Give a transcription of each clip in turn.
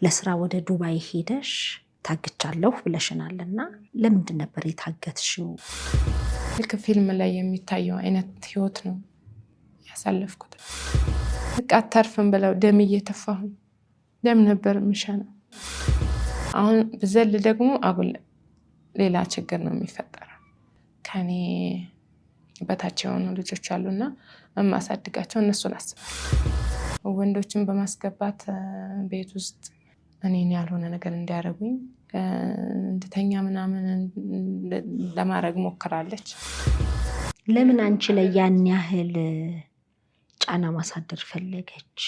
ለስራ ወደ ዱባይ ሄደሽ ታግቻለሁ ብለሽናልና ለምንድን ነበር የታገትሽው? ልክ ፊልም ላይ የሚታየው አይነት ህይወት ነው ያሳለፍኩት። በቃ አታርፍም ብለው ደም እየተፋሁ ደም ነበር ምሸነው። አሁን በዘል ደግሞ አጉል ሌላ ችግር ነው የሚፈጠረው። ከኔ በታች የሆኑ ልጆች አሉና ማሳድጋቸው እነሱን አስባለሁ። ወንዶችን በማስገባት ቤት ውስጥ እኔን ያልሆነ ነገር እንዲያደርጉኝ እንድተኛ ምናምን ለማድረግ ሞክራለች። ለምን አንቺ ላይ ያን ያህል ጫና ማሳደር ፈለገች?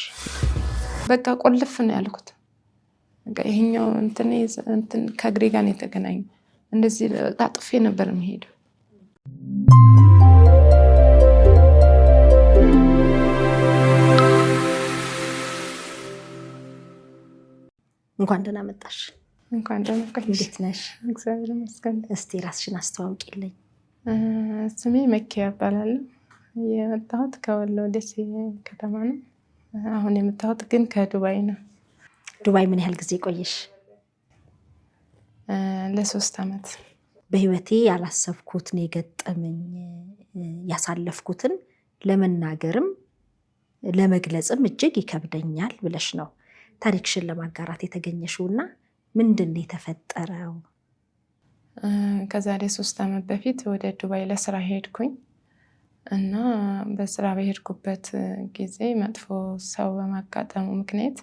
በቃ ቆልፍ ነው ያልኩት። በቃ ይሄኛው እንትን ከእግሬ ጋር ነው የተገናኘው። እንደዚህ ታጥፌ ነበር የምሄደው። እንኳን ደህና መጣሽ። እንኳን ደህና ቆይሽ። እንዴት ነሽ? እግዚአብሔር ይመስገን። እስቲ ራስሽን አስተዋውቂልኝ። ስሜ መኪያ እባላለሁ። የመጣሁት ከወሎ ደሴ ከተማ ነው። አሁን የመጣሁት ግን ከዱባይ ነው። ዱባይ ምን ያህል ጊዜ ቆየሽ? ለ3 ዓመት። በህይወቴ ያላሰብኩትን የገጠመኝ ያሳለፍኩትን ለመናገርም ለመግለጽም እጅግ ይከብደኛል ብለሽ ነው ታሪክሽን ለማጋራት የተገኘሽውና ምንድን ነው የተፈጠረው? ከዛሬ 3 ዓመት በፊት ወደ ዱባይ ለስራ ሄድኩኝ እና በስራ በሄድኩበት ጊዜ መጥፎ ሰው በማጋጠሙ ምክንያት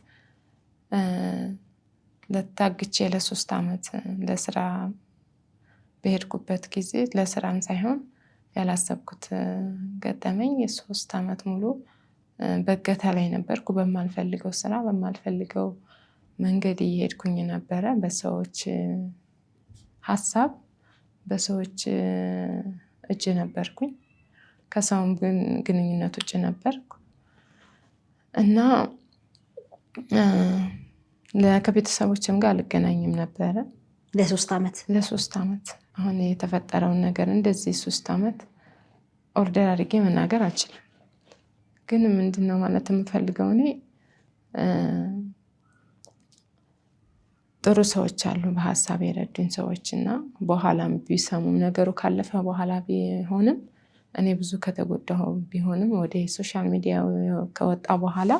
ለታግቼ ለ3 ዓመት ለስራ በሄድኩበት ጊዜ ለስራም ሳይሆን ያላሰብኩት ገጠመኝ። የ3 ዓመት ሙሉ በእገታ ላይ ነበርኩ። በማልፈልገው ስራ በማልፈልገው መንገድ እየሄድኩኝ ነበረ። በሰዎች ሀሳብ በሰዎች እጅ ነበርኩኝ። ከሰውም ግንኙነት ውጭ ነበርኩ እና ከቤተሰቦችም ጋር አልገናኝም ነበረ ለ3 ዓመት። አሁን የተፈጠረውን ነገር እንደዚህ 3 ዓመት ኦርደር አድርጌ መናገር አልችልም። ግን ምንድነው ማለት የምፈልገው እኔ ጥሩ ሰዎች አሉ፣ በሀሳብ የረዱኝ ሰዎች እና በኋላም ቢሰሙም ነገሩ ካለፈ በኋላ ቢሆንም እኔ ብዙ ከተጎዳሁ ቢሆንም ወደ ሶሻል ሚዲያ ከወጣ በኋላ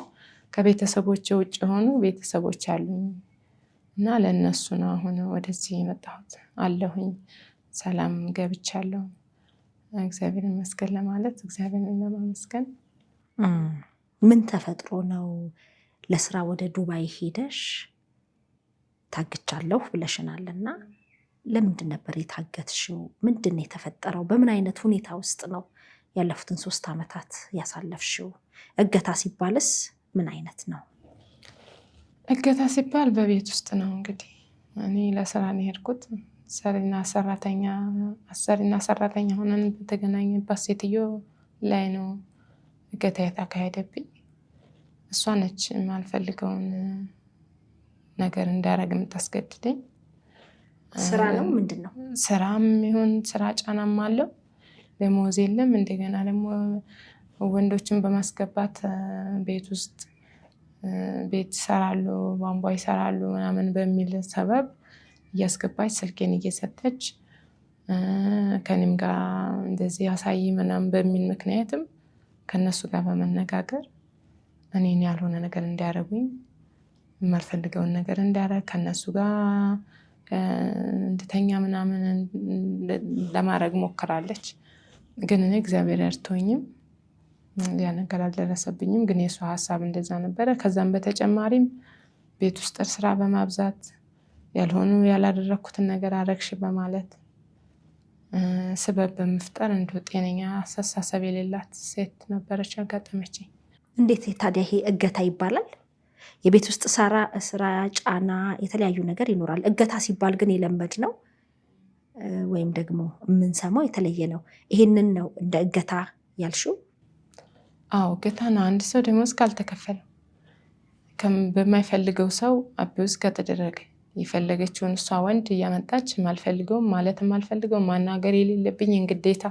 ከቤተሰቦች ውጭ የሆኑ ቤተሰቦች አሉኝ እና ለእነሱ ነው አሁን ወደዚህ የመጣሁት። አለሁኝ፣ ሰላም ገብቻለሁ። እግዚአብሔር ይመስገን ለማለት እግዚአብሔርን ለማመስገን። ምን ተፈጥሮ ነው ለስራ ወደ ዱባይ ሄደሽ ታግቻለሁ ብለሽናልና ለምንድን ነበር የታገትሽው? ምንድን ነው የተፈጠረው? በምን አይነት ሁኔታ ውስጥ ነው ያለፉትን 3 ዓመታት ያሳለፍሽው? እገታ ሲባልስ ምን አይነት ነው? እገታ ሲባል በቤት ውስጥ ነው። እንግዲህ እኔ ለስራ ነው የሄድኩት። አሰሪና ሰራተኛ ሆነን በተገናኘባት ሴትዮ ላይ ነው እገታ የተካሄደብኝ። እሷ ነች የማልፈልገውን ነገር እንዳረግ የምታስገድደኝ። ስራ ነው ምንድን ነው? ስራም ይሁን ስራ ጫናም አለው። ደሞዝ የለም። እንደገና ደግሞ ወንዶችን በማስገባት ቤት ውስጥ ቤት ይሰራሉ፣ ቧንቧ ይሰራሉ ምናምን በሚል ሰበብ እያስገባች ስልኬን እየሰጠች ከኔም ጋር እንደዚህ ያሳይ ምናምን በሚል ምክንያትም ከነሱ ጋር በመነጋገር እኔን ያልሆነ ነገር እንዲያደርጉኝ የማልፈልገውን ነገር እንዲያደርግ ከነሱ ጋር እንድተኛ ምናምን ለማድረግ ሞክራለች። ግን እኔ እግዚአብሔር ያርቶኝም ያ ነገር አልደረሰብኝም። ግን የሷ ሀሳብ እንደዛ ነበረ። ከዛም በተጨማሪም ቤት ውስጥ ስራ በማብዛት ያላደረኩትን ነገር አረግሽ በማለት ስበብ በመፍጠር እንዲሁ ጤነኛ አስተሳሰብ የሌላት ሴት ነበረች ያጋጠመችኝ። እንዴት ታዲያ ይሄ እገታ ይባላል? የቤት ውስጥ ስራ ጫና፣ የተለያዩ ነገር ይኖራል። እገታ ሲባል ግን የለመድ ነው ወይም ደግሞ የምንሰማው የተለየ ነው። ይሄንን ነው እንደ እገታ ያልሽው? አዎ እገታ ነው። አንድ ሰው ደሞዝ ካልተከፈለው በማይፈልገው ሰው አቢውዝ ከተደረገ የፈለገችውን እሷ ወንድ እያመጣች ማልፈልገው ማናገር የሌለብኝን ግዴታ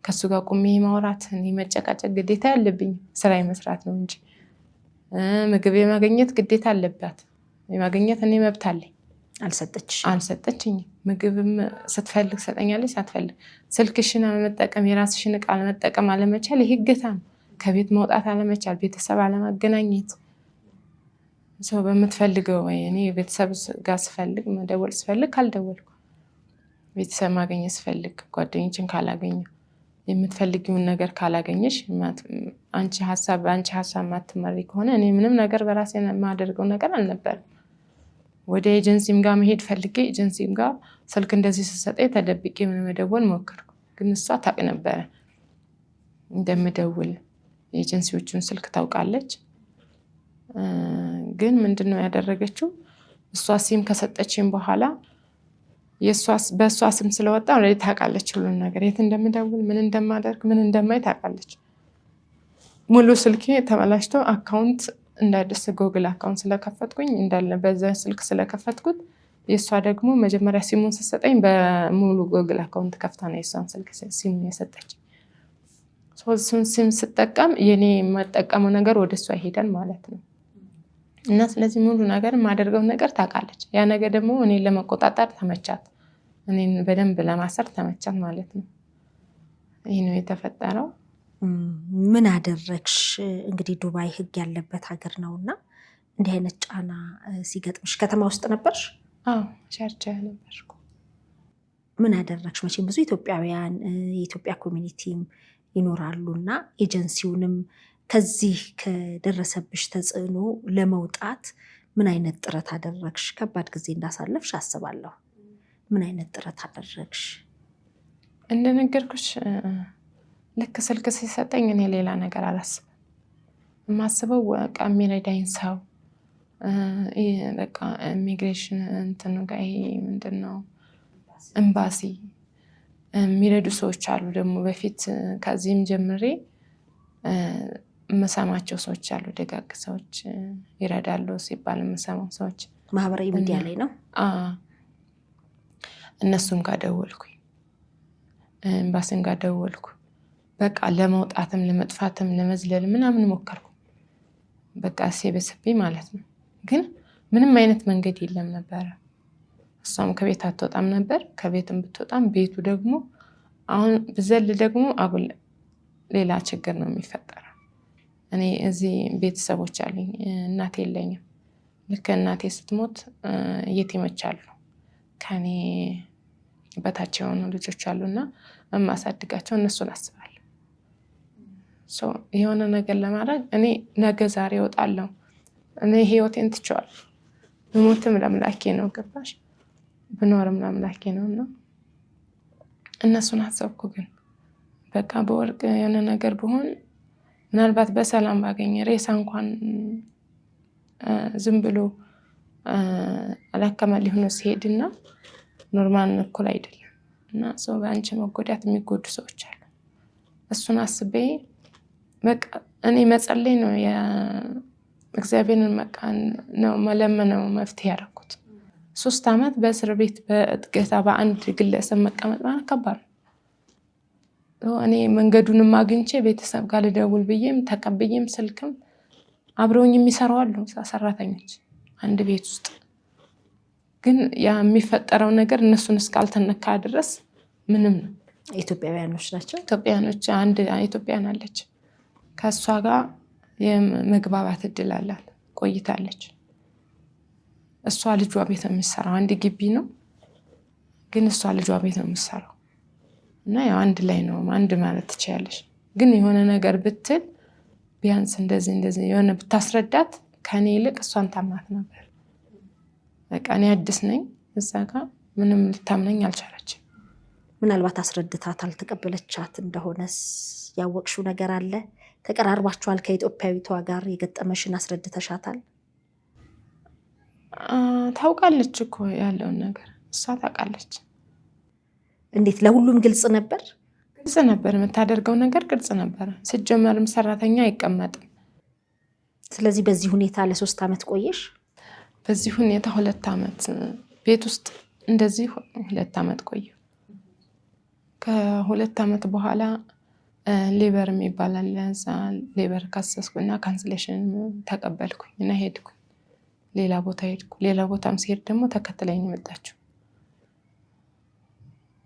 ከሱ ጋር ቁሜ ማውራት መጨቃጨቅ ግዴታ ያለብኝ ስራ መስራት ነው እንጂ ምግብ የማግኘት ግዴታ አለባት። የማግኘት እኔ መብት አለኝ። አልሰጠችኝም። ምግብም ስትፈልግ ሰጠኛለች፣ ሳትፈልግ ስልክሽን አለመጠቀም፣ የራስሽን ዕቃ አለመጠቀም አለመቻል ይሄ እገታ ነው። ከቤት መውጣት አለመቻል፣ ቤተሰብ አለማገናኘት። ሰው በምትፈልገው ወይ እኔ ቤተሰብ ጋር ስፈልግ መደወል ስፈልግ ካልደወልኩ፣ ቤተሰብ ማግኘት ስፈልግ ጓደኞችን ካላገኘሁ፣ የምትፈልጊውን ነገር ካላገኘሽ አንቺ ሀሳብ ማትመሪ ከሆነ እኔ ምንም ነገር በራሴ የማደርገው ነገር አልነበረም። ወደ ኤጀንሲም ጋር መሄድ ፈልጌ ኤጀንሲም ጋር ስልክ እንደዚህ ስትሰጠኝ ተደብቄ መደወል ሞከርኩ። ግን እሷ ታውቅ ነበረ እንደምደውል፣ የኤጀንሲዎቹን ስልክ ታውቃለች። ግን ምንድነው ያደረገችው? እሷ ሲም ከሰጠችኝ በኋላ በእሷ ስም ስለወጣ ወደ ታውቃለች ሁሉን ነገር፣ የት እንደምደውል፣ ምን እንደማደርግ፣ ምን እንደማይ ታውቃለች። ሙሉ ስልኬ ተበላሽቶ አካውንት እንዳደስ ጎግል አካውንት ስለከፈትኩኝ እንዳለ በዛ ስልክ ስለከፈትኩት፣ የእሷ ደግሞ መጀመሪያ ሲሙን ስትሰጠኝ በሙሉ ጎግል አካውንት ከፍታ ነው የእሷን ስልክ ሲሙን የሰጠችኝ። እሱን ሲም ስጠቀም የኔ የማጠቀመው ነገር ወደ እሷ ይሄዳል ማለት ነው። እና ስለዚህ ሙሉ ነገር የማደርገው ነገር ታውቃለች። ያ ነገር ደግሞ እኔን ለመቆጣጠር ተመቻት፣ እኔን በደንብ ለማሰር ተመቻት ማለት ነው። ይህ ነው የተፈጠረው። ምን አደረግሽ? እንግዲህ ዱባይ ህግ ያለበት ሀገር ነው እና እንዲህ አይነት ጫና ሲገጥምሽ ከተማ ውስጥ ነበርሽ? ሻርጃ ነበርኩ። ምን አደረግሽ? መቼም ብዙ ኢትዮጵያውያን የኢትዮጵያ ኮሚኒቲም ይኖራሉ እና ኤጀንሲውንም ከዚህ ከደረሰብሽ ተጽዕኖ ለመውጣት ምን አይነት ጥረት አደረግሽ? ከባድ ጊዜ እንዳሳለፍሽ አስባለሁ። ምን አይነት ጥረት አደረግሽ? እንደነገርኩሽ ልክ ስልክ ሲሰጠኝ እኔ ሌላ ነገር አላስብም። የማስበው በቃ የሚረዳኝ ሰው በቃ ኢሚግሬሽን እንትን ጋር ይሄ ምንድን ነው ኤምባሲ የሚረዱ ሰዎች አሉ። ደግሞ በፊት ከዚህም ጀምሬ የምሰማቸው ሰዎች አሉ፣ ደጋግ ሰዎች ይረዳሉ ሲባል የምሰማው ሰዎች ማህበራዊ ሚዲያ ላይ ነው። እነሱም ጋር ደወልኩኝ፣ ኤምባሲም ጋር ደወልኩ። በቃ ለመውጣትም ለመጥፋትም ለመዝለል ምናምን ሞከርኩ። በቃ ሲበስብኝ ማለት ነው። ግን ምንም አይነት መንገድ የለም ነበረ። እሷም ከቤት አትወጣም ነበር። ከቤትም ብትወጣም ቤቱ ደግሞ አሁን ብዘል ደግሞ አጉል ሌላ ችግር ነው የሚፈጠረው። እኔ እዚህ ቤተሰቦች አሉኝ፣ እናቴ የለኝም። ልክ እናቴ ስትሞት የቲሞች አሉ፣ ከኔ በታች የሆኑ ልጆች አሉና የማሳድጋቸው እነሱን አስባለሁ። የሆነ ነገር ለማድረግ እኔ ነገ ዛሬ እወጣለሁ። እኔ ህይወቴን ትቼዋለሁ። ብሞትም ለአምላኬ ነው፣ ገባሽ? ብኖርም ለአምላኬ ነው። እና እነሱን አሰብኩ። ግን በቃ በወርቅ የሆነ ነገር ብሆን ምናልባት በሰላም ባገኘ ሬሳ እንኳን ዝም ብሎ አላከማ ሊሆነ ሲሄድና ኖርማል እኩል አይደለም። እና ሰው በአንቺ መጎዳት የሚጎዱ ሰዎች አሉ። እሱን አስቤ በቃ እኔ መጸለይ ነው እግዚአብሔርን መቃን ነው መለመነው መፍትሄ ያደረኩት። 3 ዓመት በእስር ቤት በእጥገታ በአንድ ግለሰብ መቀመጥ ማለት ከባድ ነው። እኔ መንገዱንም አግኝቼ ቤተሰብ ጋር ልደውል ብዬም ተቀብዬም ስልክም አብረውኝ የሚሰሩ አሉ ሰራተኞች አንድ ቤት ውስጥ። ግን ያ የሚፈጠረው ነገር እነሱን እስካልተነካ ድረስ ምንም ነው። ኢትዮጵያውያኖች ናቸው። ኢትዮጵያኖች አንድ ኢትዮጵያን አለች። ከሷ ጋር የመግባባት እድል አላት፣ ቆይታለች። እሷ ልጇ ቤት ነው የሚሰራው፣ አንድ ግቢ ነው። ግን እሷ ልጇ ቤት ነው የሚሰራው እና ያው አንድ ላይ ነው አንድ ማለት ትችያለሽ። ግን የሆነ ነገር ብትል ቢያንስ እንደዚህ የሆነ ብታስረዳት ከኔ ይልቅ እሷን ታምናት ነበር። በቃ እኔ አዲስ ነኝ እዛ ጋር ምንም ልታምነኝ አልቻለችም። ምናልባት አስረድታት አልተቀበለቻት እንደሆነስ ያወቅሽው ነገር አለ? ተቀራርባችኋል? ከኢትዮጵያዊቷ ጋር የገጠመሽን አስረድተሻታል? ታውቃለች እኮ ያለውን ነገር እሷ ታውቃለች። እንዴት? ለሁሉም ግልጽ ነበር? ግልጽ ነበር፣ የምታደርገው ነገር ግልጽ ነበር። ሲጀመርም ሰራተኛ አይቀመጥም። ስለዚህ በዚህ ሁኔታ ለ3 ዓመት ቆየሽ? በዚህ ሁኔታ 2 ዓመት ቤት ውስጥ እንደዚህ 2 ዓመት ቆየ። ከ2 ዓመት በኋላ ሌበር የሚባል አለ። እዛ ሌበር ካሰስኩና ካንስሌሽን ተቀበልኩኝ እና ሄድኩኝ። ሌላ ቦታ ሄድኩ። ሌላ ቦታም ሲሄድ ደግሞ ተከትለኝ ነው የመጣችው።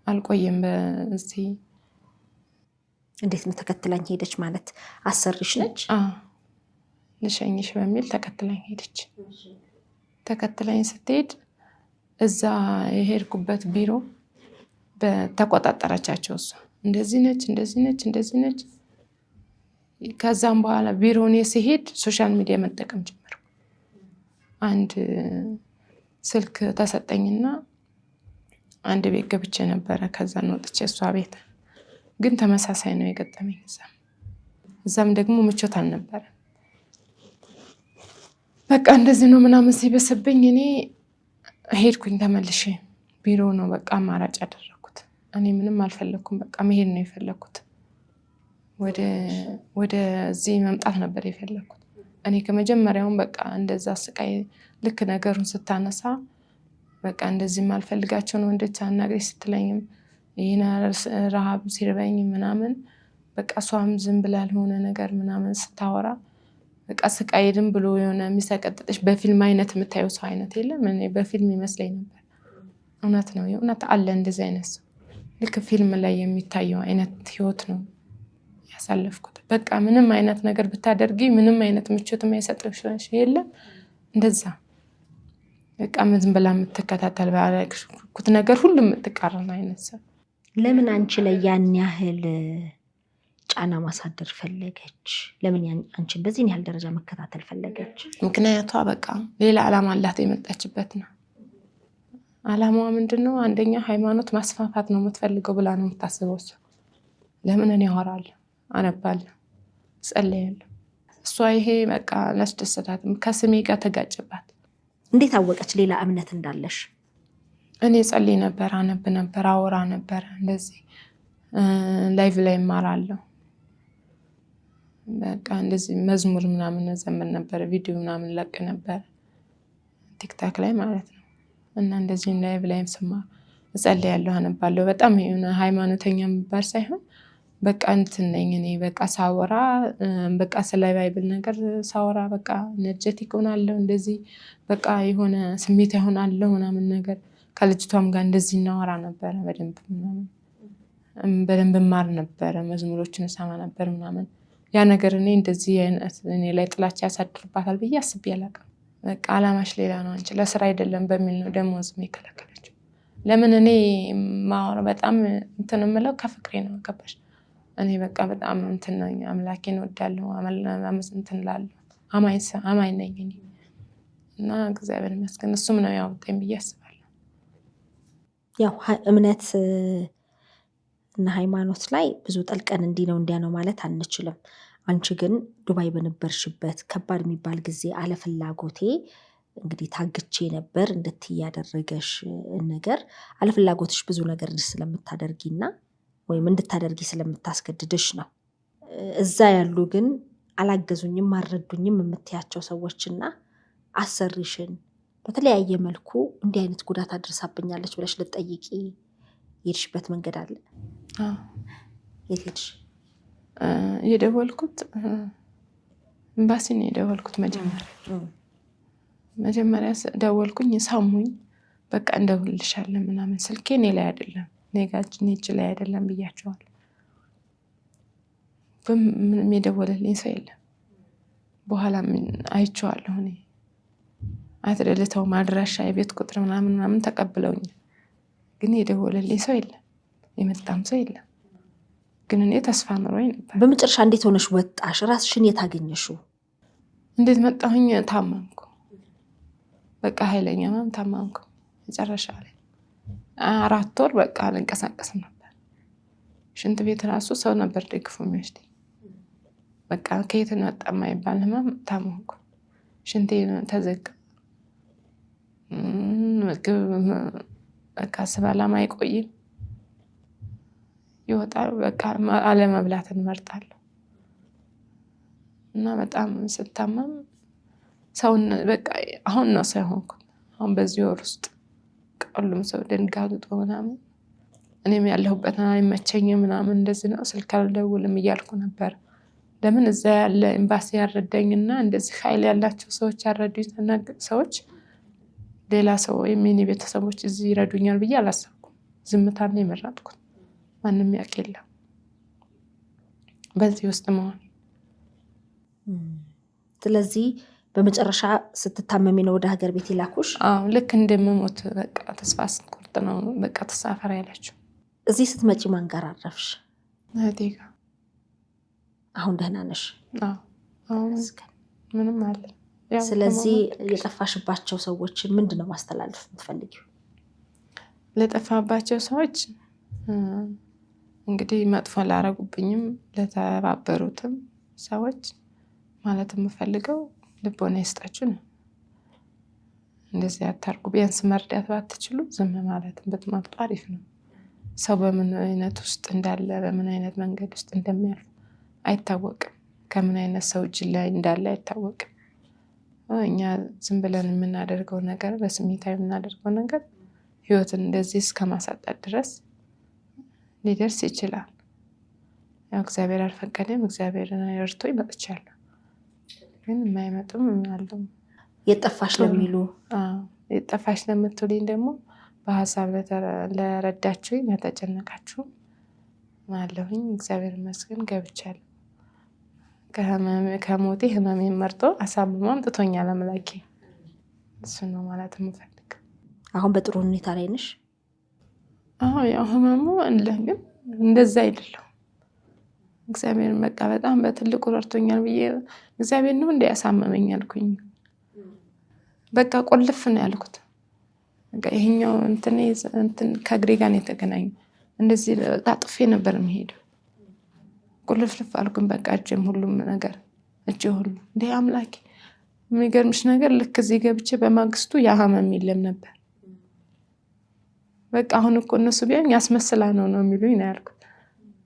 አልቆየም በዚህ። እንዴት ነው ተከትላኝ ሄደች ማለት? አሰሪሽ ነች? ልሸኝሽ በሚል ተከትላኝ ሄደች። ተከትላኝ ስትሄድ እዛ የሄድኩበት ቢሮ በተቆጣጠረቻቸው እሷ እንደዚህ ነች፣ እንደዚህ ነች፣ እንደዚህ ነች። ከዛም በኋላ ቢሮ እኔ ሲሄድ ሶሻል ሚዲያ መጠቀም ጀመርኩ። አንድ ስልክ ተሰጠኝና አንድ ቤት ገብቼ ነበረ። ከዛ ወጥቼ እሷ ቤት ግን ተመሳሳይ ነው የገጠመኝ። እዛም ደግሞ ምቾት አልነበረ። በቃ እንደዚህ ነው ምናምን ሲበስብኝ እኔ ሄድኩኝ ተመልሼ። ቢሮ ነው በቃ አማራጭ ያደረኩት። እኔ ምንም አልፈለኩም። በቃ መሄድ ነው የፈለኩት። ወደዚህ መምጣት ነበር የፈለኩት። እኔ ከመጀመሪያውም በቃ እንደዛ ስቃይ ልክ ነገሩን ስታነሳ በቃ እንደዚህ ማልፈልጋቸውን ወንዶች አናግሬ ስትለኝም ይህን ረሃብ ሲርበኝ ምናምን በቃ እሷም ዝም ብላ ያልሆነ ነገር ምናምን ስታወራ በቃ ስቃይ ድም ብሎ የሆነ የሚሰቀጥጥሽ በፊልም አይነት የምታየው ሰው አይነት የለም። እኔ በፊልም ይመስለኝ ነበር። እውነት ነው፣ የእውነት አለ እንደዚህ አይነት ሰው። ልክ ፊልም ላይ የሚታየው አይነት ህይወት ነው ያሳለፍኩት። በቃ ምንም አይነት ነገር ብታደርጊ ምንም አይነት ምቾት የማይሰጥሽ የለም። እንደዛ በቃ ዝም ብላ የምትከታተል ባለኩት ነገር ሁሉ የምትቃረን አይነት ሰው። ለምን አንቺ ላይ ያን ያህል ጫና ማሳደር ፈለገች? ለምን አንቺን በዚህን ያህል ደረጃ መከታተል ፈለገች? ምክንያቷ በቃ ሌላ ዓላማ አላት የመጣችበት ነው። ዓላማዋ ምንድን ነው? አንደኛ ሃይማኖት ማስፋፋት ነው የምትፈልገው ብላ ነው የምታስበው እሷ። ለምን እኔ አወራለሁ፣ አነባለሁ፣ ጸልያለሁ። እሷ ይሄ በቃ ላስደሰታትም ከስሜ ጋር ተጋጭባት። እንዴት አወቀች ሌላ እምነት እንዳለሽ? እኔ ጸልይ ነበር፣ አነብ ነበር፣ አወራ ነበር። እንደዚህ ላይቭ ላይ እማራለሁ። በቃ እንደዚህ መዝሙር ምናምን ዘመን ነበር፣ ቪዲዮ ምናምን ለቅ ነበር ቲክታክ ላይ ማለት ነው። እና እንደዚህ ላይቭ ላይም ስማር እጸልያለሁ፣ አነባለሁ። በጣም የሆነ ሃይማኖተኛ የሚባል ሳይሆን በቃ እንትን ነኝ እኔ። በቃ ሳወራ በቃ ስለ ባይብል ነገር ሳወራ በቃ ኤነርጀቲክ ሆናለሁ። እንደዚህ በቃ የሆነ ስሜት ይሆናለሁ ምናምን ነገር። ከልጅቷም ጋር እንደዚህ እናወራ ነበረ። በደንብ ማር ነበረ፣ መዝሙሮችን ሰማ ነበር ምናምን። ያ ነገር እኔ እንደዚህ አይነት እኔ ላይ ጥላቻ ያሳድርባታል ብዬ አስቤ አላውቅም። በቃ አላማሽ ሌላ ነው አንቺ ለስራ አይደለም በሚል ነው ደሞዝም የከለከለችው። ለምን እኔ ማወራ በጣም እንትን የምለው ከፍቅሬ ነው። ገባሽ? እኔ በቃ በጣም እንትን ነኝ፣ አምላኬን እወዳለሁ፣ እንትን እላለሁ፣ አማኝ ነኝ እኔ። እና እግዚአብሔር ይመስገን እሱም ነው ያወጣኝ ብዬ አስባለሁ። ያው እምነት እና ሃይማኖት ላይ ብዙ ጠልቀን እንዲህ ነው እንዲያ ነው ማለት አንችልም። አንቺ ግን ዱባይ በነበርሽበት ከባድ የሚባል ጊዜ አለፍላጎቴ እንግዲህ ታግቼ ነበር እንድትይ ያደረገሽ ነገር አለፍላጎትሽ ብዙ ነገር ስለምታደርጊና ወይም እንድታደርጊ ስለምታስገድድሽ ነው። እዛ ያሉ ግን አላገዙኝም አልረዱኝም የምትያቸው ሰዎችና አሰሪሽን በተለያየ መልኩ እንዲህ አይነት ጉዳት አድርሳብኛለች ብለሽ ልትጠይቂ የሄድሽበት መንገድ አለ? የት ሄድሽ? የደወልኩት ኤምባሲ ነው የደወልኩት። መጀመሪያ ደወልኩኝ፣ ሳሙኝ። በቃ እንደውልልሻለን ምናምን። ስልኬ እኔ ላይ አይደለም እኔ እጅ ላይ አይደለም ብያቸዋል። ምንም የደወለልኝ ሰው የለም። በኋላ አይቼዋለሁ እኔ አትደልተው ማድራሻ የቤት ቁጥር ምናምን ተቀብለውኝ፣ ግን የደወለልኝ ሰው የለም፣ የመጣም ሰው የለም። ግን እኔ ተስፋ ኑሮኝ ነበር። በመጨረሻ እንዴት ሆነሽ ወጣሽ? ራስሽን የት አገኘሽው? እንዴት መጣሁኝ? ታመምኩ። በቃ ኃይለኛ ማም ታመምኩ። መጨረሻ ላይ 4 ወር በቃ አልንቀሳቀስም ነበር። ሽንት ቤት ራሱ ሰው ነበር ደግፎ የሚወስደኝ። በቃ ከየት ነው መጣ የማይባል ህመም ታመምኩ። ሽንቴ ተዘጋ። በቃ ስበላም አይቆይም፣ ይወጣል። በቃ አለመብላትን እመርጣለሁ። እና በጣም ስታመም ሰውን በቃ አሁን ነው ሰው ሆንኩት። አሁን በዚህ ወር ውስጥ ሁሉም ሰው ደንጋግጦ ምናምን፣ እኔም ያለሁበት አይመቸኝም ምናምን፣ እንደዚህ ነው ስልክ አልደውልም እያልኩ ነበር። ለምን እዛ ያለ ኤምባሲ ያረዳኝና እንደዚህ ኃይል ያላቸው ሰዎች ያረዱኝ ሰዎች ሌላ ሰው ወይም የኔ ቤተሰቦች እዚህ ይረዱኛል ብዬ አላሰብኩም። ዝምታን ነው የመረጥኩት። ማንም ያውቅ የለም በዚህ ውስጥ መሆን። ስለዚህ በመጨረሻ ስትታመሚ ነው ወደ ሀገር ቤት ይላኩሽ? አዎ ልክ እንደምሞት በቃ ተስፋ ስትቆርጥ ነው በቃ ተሳፈር ያለችው። እዚህ ስትመጪ ማን ጋር አረፍሽ? እህቴ ጋር። አሁን ደህና ነሽ? አሁን ምንም አለ። ስለዚህ የጠፋሽባቸው ሰዎች ምንድን ነው ማስተላለፍ የምትፈልጊው? ለጠፋባቸው ሰዎች እንግዲህ መጥፎ ላረጉብኝም ለተባበሩትም ሰዎች ማለት የምፈልገው ልቦና ይስጣችሁ ነው። እንደዚህ አታርጉ። ቢያንስ መርዳት ባትችሉ ዝም ማለትን ብትመርጡ አሪፍ ነው። ሰው በምን አይነት ውስጥ እንዳለ በምን አይነት መንገድ ውስጥ እንደሚያልፍ አይታወቅም። ከምን አይነት ሰው እጅ ላይ እንዳለ አይታወቅም። እኛ ዝም ብለን የምናደርገው ነገር በስሜታዊ የምናደርገው ነገር ህይወትን እንደዚህ እስከማሳጣት ድረስ ሊደርስ ይችላል። ያው እግዚአብሔር አልፈቀደም። እግዚአብሔርን ረድቶ ይመጥቻለሁ። ግን የማይመጡም አለው። የጠፋሽ ለሚሉ የጠፋሽ ለምትሉኝ ደግሞ በሀሳብ ለረዳችሁኝ ለተጨነቃችሁ አለሁኝ። እግዚአብሔር ይመስገን ገብቻለሁ። ከሞቴ ህመሜን መርጦ አሳምሞ አምጥቶኛል አምላኬ። እሱ ነው ማለት የምፈልግ። አሁን በጥሩ ሁኔታ ላይ ነሽ? አዎ ያው ህመሙ አለ ግን እንደዛ አይደለም። እግዚአብሔር በቃ በጣም በትልቁ ረድቶኛል ብዬ እግዚአብሔር ነው እንደ ያሳመመኝ አልኩኝ። በቃ ቆልፍ ነው ያልኩት። በቃ ይሄኛው እንትን ከእግሬ ጋር ነው የተገናኘው። እንደዚህ ጣጥፌ ነበር የምሄደው። ቁልፍልፍ አልኩኝ። በቃ እጄም ሁሉም ነገር እጄ ሁሉ እንደ አምላኬ። የሚገርምሽ ነገር ልክ እዚህ ገብቼ በማግስቱ ያ ህመም የለም ነበር። በቃ አሁን እኮ እነሱ ቢሆን ያስመስላ ነው የሚሉኝ ነው ያልኩት።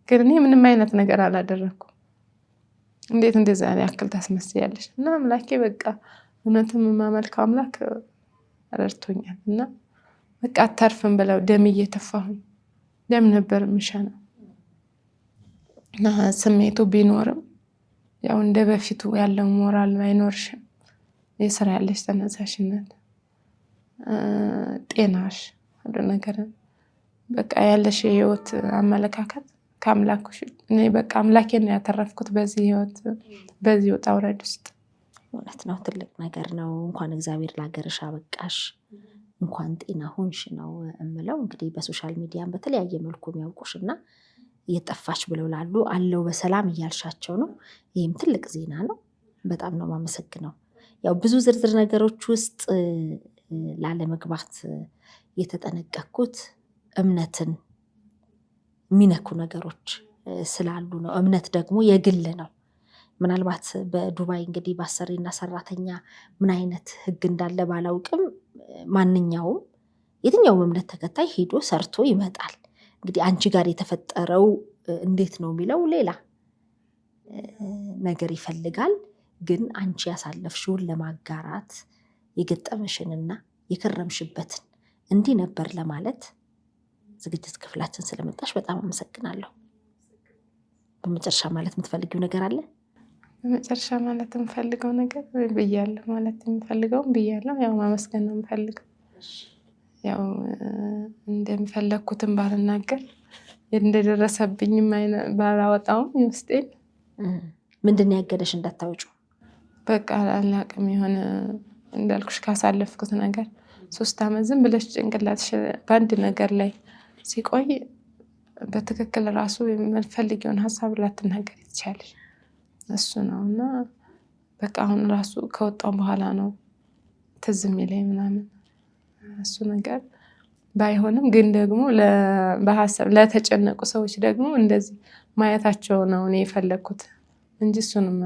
ግን እኔ ምንም አይነት ነገር አላደረኩም። እንዴት እንደዛ ያክል ታስመስያለሽ? እና አምላኬ በቃ እውነትም የማመልከው አምላክ ረድቶኛል። እና በቃ አታርፍም ብለው ደም እየተፋሁኝ ደም ነበር የምሸነው። እና ስሜቱ ቢኖርም ያው እንደ በፊቱ ያለው ሞራል አይኖርሽም። የስራ ያለሽ ተነሳሽነት፣ ጤናሽ፣ ሁሉ ነገር በቃ ያለሽ የህይወት አመለካከት ከአምላክሽ እኔ በቃ አምላኬን ነው ያተረፍኩት በዚህ ህይወት በዚህ ወጣ ውረድ ውስጥ። እውነት ነው፣ ትልቅ ነገር ነው። እንኳን እግዚአብሔር ለሀገርሽ አበቃሽ፣ እንኳን ጤና ሆንሽ ነው እምለው። እንግዲህ በሶሻል ሚዲያም በተለያየ መልኩ የሚያውቁሽ እና እየጠፋች ብለው ላሉ አለው በሰላም እያልሻቸው ነው። ይህም ትልቅ ዜና ነው። በጣም ነው የማመሰግነው። ያው ብዙ ዝርዝር ነገሮች ውስጥ ላለመግባት የተጠነቀቅኩት እምነትን የሚነኩ ነገሮች ስላሉ ነው። እምነት ደግሞ የግል ነው። ምናልባት በዱባይ እንግዲህ በአሰሪና ሰራተኛ ምን አይነት ህግ እንዳለ ባላውቅም ማንኛውም የትኛውም እምነት ተከታይ ሄዶ ሰርቶ ይመጣል። እንግዲህ አንቺ ጋር የተፈጠረው እንዴት ነው የሚለው ሌላ ነገር ይፈልጋል። ግን አንቺ ያሳለፍሽውን ለማጋራት የገጠመሽንና የከረምሽበትን እንዲህ ነበር ለማለት ዝግጅት ክፍላችን ስለመጣሽ በጣም አመሰግናለሁ። በመጨረሻ ማለት የምትፈልጊው ነገር አለ? በመጨረሻ ማለት የምፈልገው ነገር ብያለሁ። ማለት የምፈልገው ብያለሁ። ያው ማመስገን ነው የምፈልገው። ያው እንደምፈለግኩትን ባልናገር እንደደረሰብኝም ባላወጣውም ውስጤን ምንድን ያገደሽ እንዳታወጩ? በቃ አላቅም። የሆነ እንዳልኩሽ ካሳለፍኩት ነገር 3 ዓመት ዝም ብለሽ ጭንቅላትሽ በአንድ ነገር ላይ ሲቆይ በትክክል ራሱ የምትፈልጊውን ሀሳብ ላትናገር ትችያለሽ። እሱ ነው እና በቃ አሁን ራሱ ከወጣው በኋላ ነው ትዝ የሚለኝ ምናምን እሱ ነገር ባይሆንም ግን ደግሞ በሀሳብ ለተጨነቁ ሰዎች ደግሞ እንደዚህ ማየታቸው ነው እኔ የፈለግኩት እንጂ እሱንም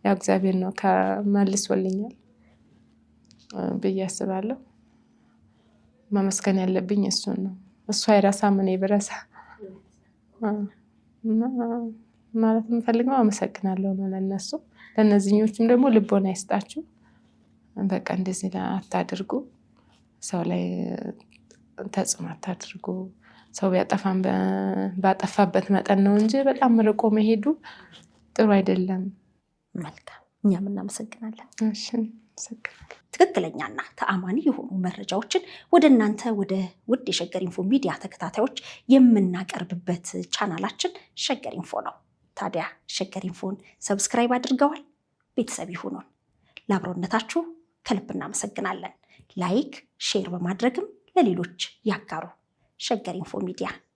ያው እግዚአብሔር ነው ከመልሶልኛል ብዬ አስባለሁ። ማመስገን ያለብኝ እሱን ነው። እሱ አይረሳም፣ እኔ ብረሳ። ማለት የምፈልገው አመሰግናለሁ ነው ለነሱ። ለእነዚህኞቹም ደግሞ ልቦና ይስጣችሁ። በቃ እንደዚህ አታድርጉ፣ ሰው ላይ ተጽዕኖ አታድርጉ። ሰው ቢያጠፋም ባጠፋበት መጠን ነው እንጂ በጣም ርቆ መሄዱ ጥሩ አይደለም። መልካም፣ እኛም እናመሰግናለን። እሺ፣ አመሰግናለሁ። ትክክለኛና ተአማኒ የሆኑ መረጃዎችን ወደ እናንተ ወደ ውድ የሸገር ኢንፎ ሚዲያ ተከታታዮች የምናቀርብበት ቻናላችን ሸገር ኢንፎ ነው። ታዲያ ሸገር ኢንፎን ሰብስክራይብ አድርገዋል? ቤተሰብ ይሁኑን። ለአብሮነታችሁ ከልብ እናመሰግናለን። ላይክ፣ ሼር በማድረግም ለሌሎች ያጋሩ። ሸገር ኢንፎ ሚዲያ